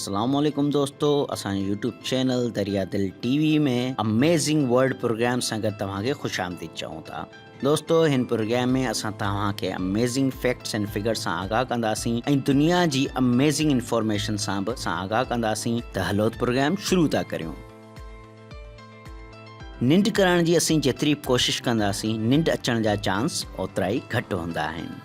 अस्सलामुअलैकुम दोस्तों, असांजे यूट्यूब चैनल दरिया दिल टीवी में अमेजिंग वर्ल्ड प्रोग्राम सां गॾु तव्हांखे ख़ुशि आमदीद चऊं था। दोस्तों, हिन प्रोग्राम में असां तव्हांखे अमेजिंग फैक्ट्स एंड फिगर्स सां आगाह कंदासीं ऐं दुनिया जी अमेजिंग इंफॉर्मेशन सां बि आगाह कंदासीं। त हलो प्रोग्राम शुरू था करियूं। निंड करण जी असीं जेतिरी कोशिशि कंदासीं, निंड अचण जा चांस ओतिरा ई घटि हूंदा आहिनि।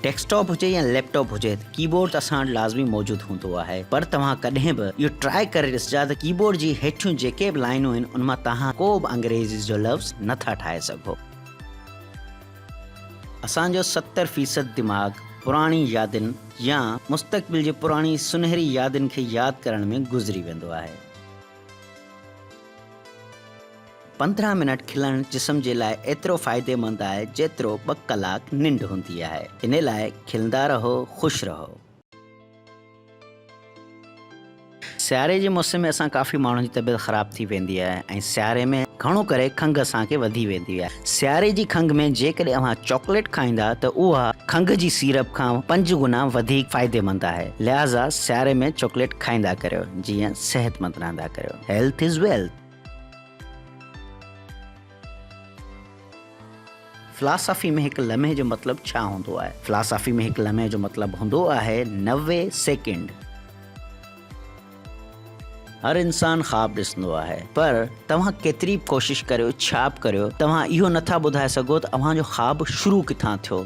डेस्कटॉप हुजे या लैपटॉप हुजे, कीबोर्ड असां वटि लाज़मी मौजूदु हूंदो आहे, पर तव्हां कॾहिं बि इहो ट्राई करे ॾिसजा त कीबोर्ड जी हेठियूं जेके बि लाइनूं आहिनि उन मां तव्हां को बि अंग्रेज़ी जो लफ़्ज़ नथा ठाहे सघो। असांजो 70% दिमाग़ पुराणी यादियुनि या मुस्तक़बिल जी पुराणी सुनहरी यादियुनि खे यादि करण में गुज़री वेंदो आहे। 15 मिनट खिलण जिस्म जे लाइ एतिरो फ़ाइदेमंद आहे जेतिरो 2 कलाक निंड हूंदी आहे। इन लाइ खिलंदा रहो, ख़ुशि रहो। सियारे जे मौसम में असां काफ़ी माण्हुनि जी तबियत ख़राब थी वेंदी आहे ऐं सियारे में घणो करे खंघि असांखे वधी वेंदी आहे। सियारे जी खंघि में जेकॾहिं अव्हां चॉकलेट खाईंदा त उहा खंघि जी सीरप खां 5 गुना वधीक फ़ाइदेमंद आहे। लिहाज़ा सियारे में चॉकलेट खाईंदा करियो, जीअं सेहतमंद रहंदा करियो। Health is wealth. फ़िलासफ़ी में हिकु लम्हे जो मतिलबु छा हूंदो आहे? फ़िलासफ़ी में हिकु लम्हे जो मतिलबु हूंदो आहे 90 सेकेंड। हर इंसान ख़्वाब ॾिसंदो आहे, पर तव्हां केतिरी बि कोशिशि करियो, छा बि करियो, तव्हां इहो नथा ॿुधाए सघो त अव्हांजो ख़्वाब शुरू किथां थियो।